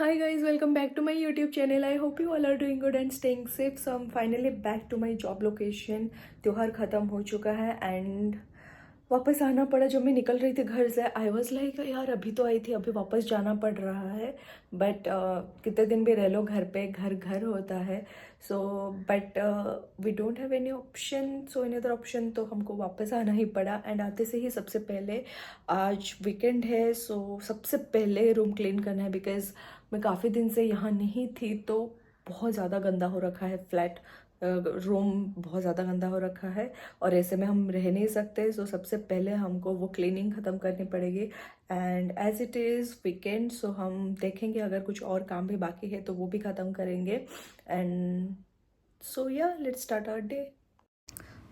Hi guys, welcome back to my YouTube channel. I hope you all are doing good and staying safe. So I'm finally back to my job location. त्योहार ख़त्म हो चुका है and वापस आना पड़ा। जब मैं निकल रही थी घर से आई वॉज लाइक यार अभी तो आई थी, अभी वापस जाना पड़ रहा है। बट कितने दिन भी रह लो घर पे, घर घर होता है। So but we don't have any option, so any other option, तो हमको वापस आना ही पड़ा। एंड आते से ही सबसे पहले आज वीकेंड है, सो सबसे पहले रूम क्लीन करना है बिकॉज मैं काफ़ी दिन से यहाँ नहीं थी। तो बहुत ज़्यादा गंदा हो रखा है फ्लैट, रूम बहुत ज़्यादा गंदा हो रखा है और ऐसे में हम रह नहीं सकते। सो सबसे पहले हमको वो क्लीनिंग ख़त्म करनी पड़ेगी। And as it is weekend, so हम देखेंगे अगर कुछ और काम भी बाकी है तो वो भी ख़त्म करेंगे। एंड सो या let's start our day.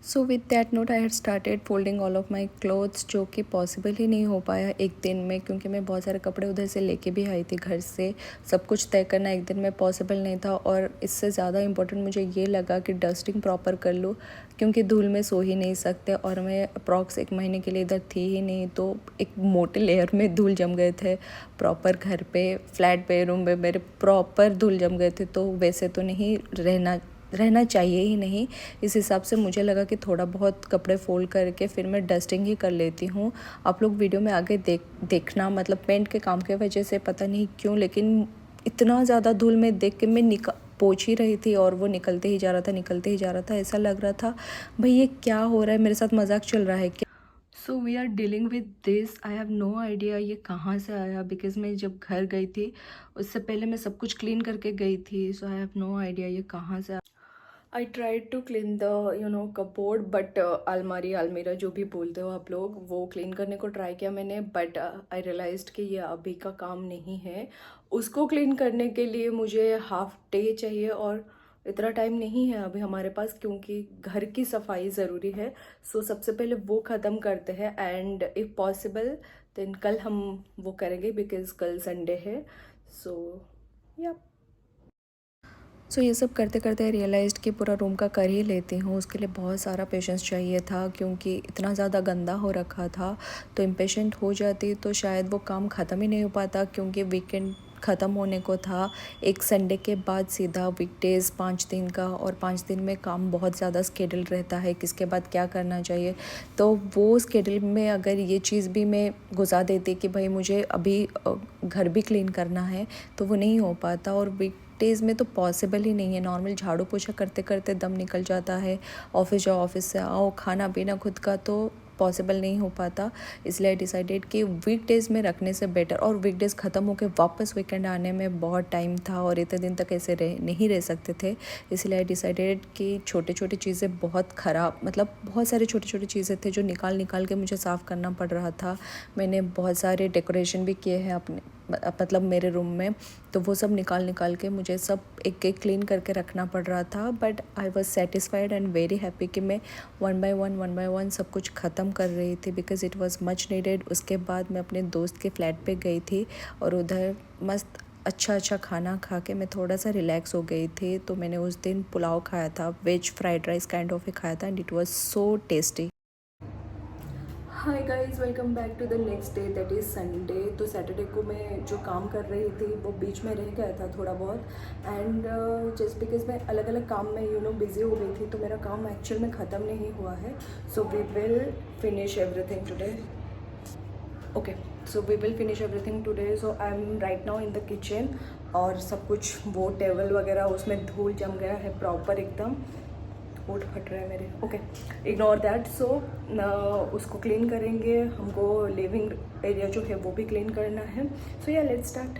So with that note I had started folding all of my clothes, जो कि पॉसिबल ही नहीं हो पाया एक दिन में, क्योंकि मैं बहुत सारे कपड़े उधर से लेके भी आई थी घर से। सब कुछ तय करना एक दिन में पॉसिबल नहीं था और इससे ज़्यादा इम्पोर्टेंट मुझे ये लगा कि डस्टिंग प्रॉपर कर लूँ, क्योंकि धूल में सो ही नहीं सकते और मैं अप्रॉक्स 1 महीने के लिए इधर थी ही नहीं। तो एक मोटे लेयर में धूल जम गए थे प्रॉपर घर पे, फ्लैट पे, रूम में मेरे प्रॉपर धूल जम गए थे। तो वैसे तो नहीं रहना चाहिए ही नहीं। इस हिसाब से मुझे लगा कि थोड़ा बहुत कपड़े फोल्ड करके फिर मैं डस्टिंग ही कर लेती हूँ। आप लोग वीडियो में आगे देखना, मतलब पेंट के काम की वजह से पता नहीं क्यों, लेकिन इतना ज़्यादा धूल में देख के मैं पोंछ ही रही थी और वो निकलते ही जा रहा था। ऐसा लग रहा था भाई ये क्या हो रहा है, मेरे साथ मजाक चल रहा है क्या। So we are dealing with this. I have no idea ये कहाँ से आया, बिकॉज मैं जब घर गई थी उससे पहले मैं सब कुछ क्लीन करके गई थी। So I have no idea ये कहाँ से। I tried to clean the cupboard, but अलमीरा जो भी बोलते हो आप लोग, वो क्लीन करने को ट्राई किया मैंने। बट आई रियलाइज्ड कि ये अभी का काम नहीं है। उसको क्लीन करने के लिए मुझे हाफ डे चाहिए और इतना टाइम नहीं है अभी हमारे पास, क्योंकि घर की सफाई ज़रूरी है। सो सबसे पहले वो ख़त्म करते हैं एंड इफ़ पॉसिबल देन कल हम वो करेंगे, बिकॉज़ कल संडे है। सो या सो ये सब करते करते रियलाइज़्ड कि पूरा रूम का कर ही लेती हूँ। उसके लिए बहुत सारा पेशेंस चाहिए था, क्योंकि इतना ज़्यादा गंदा हो रखा था। तो इम्पेशेंट हो जाती तो शायद वो काम ख़त्म ही नहीं हो पाता, क्योंकि वीकेंड ख़त्म होने को था। एक संडे के बाद सीधा वीकडेज़ 5 दिन का, और 5 दिन में काम बहुत ज़्यादा स्केड्यूल रहता है, किसके बाद क्या करना चाहिए। तो वो स्केड्यूल में अगर ये चीज़ भी मैं घुसा देती कि भाई मुझे अभी घर भी क्लीन करना है, तो वो नहीं हो पाता। और डेज़ में तो पॉसिबल ही नहीं है। नॉर्मल झाड़ू पोछा करते करते दम निकल जाता है। ऑफिस जाओ, ऑफिस से आओ, खाना पीना खुद का, तो पॉसिबल नहीं हो पाता। इसलिए डिसाइडेड कि वीकडेज़ में रखने से बेटर, और वीकडेज़ ख़त्म होकर वापस वीकेंड आने में बहुत टाइम था और इतने दिन तक ऐसे नहीं रह सकते थे। इसलिए डिसाइडेड कि छोटे छोटे चीज़ें बहुत ख़राब, मतलब बहुत सारे छोटे छोटे चीज़ें थे जो निकाल निकाल के मुझे साफ़ करना पड़ रहा था। मैंने बहुत सारे डेकोरेशन भी किए हैं अपने, मतलब मेरे रूम में, तो वो सब निकाल निकाल के मुझे सब एक एक क्लीन करके रखना पड़ रहा था। But I was satisfied and very happy कि मैं वन बाय वन सब कुछ ख़त्म कर रही थी, because it was much needed. उसके बाद मैं अपने दोस्त के फ्लैट पे गई थी और उधर मस्त अच्छा खाना खा के मैं थोड़ा सा रिलैक्स हो गई थी। तो मैंने उस दिन पुलाव खाया था, veg fried rice kind of खाया था, and it was so tasty. Hi guys, welcome back to the next day, that is Sunday. तो सैटरडे को मैं जो काम कर रही थी वो बीच में रह गया था थोड़ा बहुत, एंड जस्ट बिकॉज मैं अलग अलग काम में बिज़ी हो गई थी, तो मेरा काम एक्चुअल में ख़त्म नहीं हुआ है। So we will finish everything today. Okay, so we will finish everything today. So I am right now in the kitchen, और सब कुछ वो टेबल वगैरह उसमें धूल जम गया है प्रॉपर एकदम, होठ फट रहा है मेरे। Okay, ignore that. सो उसको क्लीन करेंगे, हमको लिविंग एरिया जो है वो भी क्लीन करना है। सो या लेट्स स्टार्ट।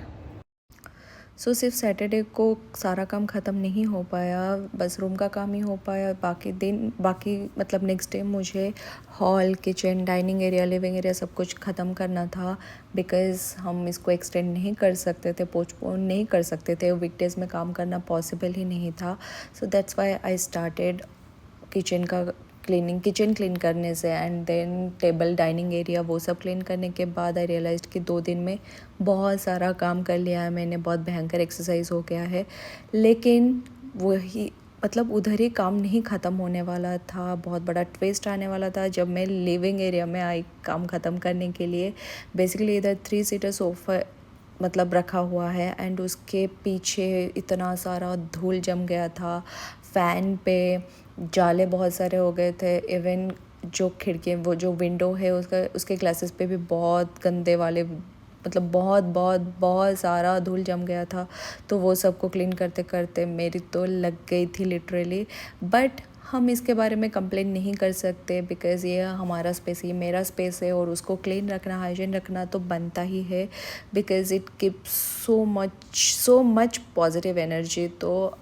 सो सिर्फ सैटरडे को सारा काम ख़त्म नहीं हो पाया, बस रूम का काम ही हो पाया। बाकी मतलब नेक्स्ट डे मुझे hall, kitchen, dining area, living area सब कुछ ख़त्म करना था, बिकॉज़ हम इसको एक्सटेंड नहीं कर सकते थे, पोस्टपोन नहीं कर सकते थे। वीकडेज़ में काम करना पॉसिबल ही नहीं था। So that's why I started kitchen clean करने से, and then table, dining area, वो सब क्लीन करने के बाद आई रियलाइज्ड कि 2 दिन में बहुत सारा काम कर लिया है मैंने, बहुत भयंकर एक्सरसाइज हो गया है। लेकिन वही, मतलब उधर ही काम नहीं ख़त्म होने वाला था, बहुत बड़ा ट्विस्ट आने वाला था जब मैं लिविंग एरिया में आई काम ख़त्म करने के लिए। बेसिकली इधर 3 सीटर सोफ़ा मतलब रखा हुआ है एंड उसके पीछे इतना सारा धूल जम गया था, फ़ैन पे जाले बहुत सारे हो गए थे, इवन जो खिड़की वो जो विंडो है उसके ग्लासेस पे भी बहुत गंदे वाले मतलब बहुत बहुत बहुत सारा धूल जम गया था। तो वो सबको क्लीन करते करते मेरी तो लग गई थी लिटरली। बट हम इसके बारे में कंप्लेन नहीं कर सकते बिकॉज़ ये हमारा स्पेस, ये मेरा स्पेस है और उसको क्लीन रखना, हाइजीन रखना तो बनता ही है because it gives so much positive energy. तो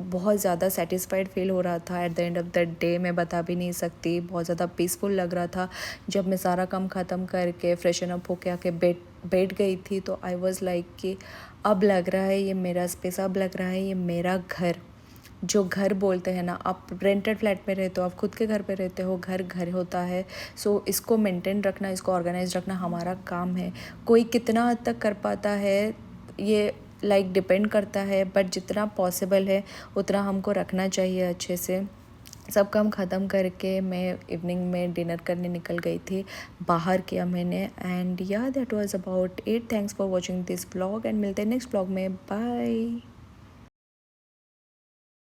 बहुत ज़्यादा सेटिस्फाइड फील हो रहा था at the end of the day, मैं बता भी नहीं सकती। बहुत ज़्यादा पीसफुल लग रहा था जब मैं सारा काम ख़त्म करके फ्रेशन अप होके आके बैठ गई थी। तो आई वाज लाइक कि अब लग रहा है ये मेरा स्पेस, अब लग रहा है ये मेरा घर। जो घर बोलते हैं ना, आप रेंटेड फ्लैट में रहते हो, आप खुद के घर पे रहते हो, घर घर होता है। सो इसको मेंटेन रखना, इसको ऑर्गेनाइज रखना हमारा काम है। कोई कितना हद तक कर पाता है ये डिपेंड करता है, बट जितना पॉसिबल है उतना हमको रखना चाहिए अच्छे से। सब काम ख़त्म करके मैं इवनिंग में डिनर करने निकल गई थी, बाहर किया मैंने। एंड या that was about it. Thanks for watching this vlog and मिलते हैं नेक्स्ट व्लॉग में। बाय।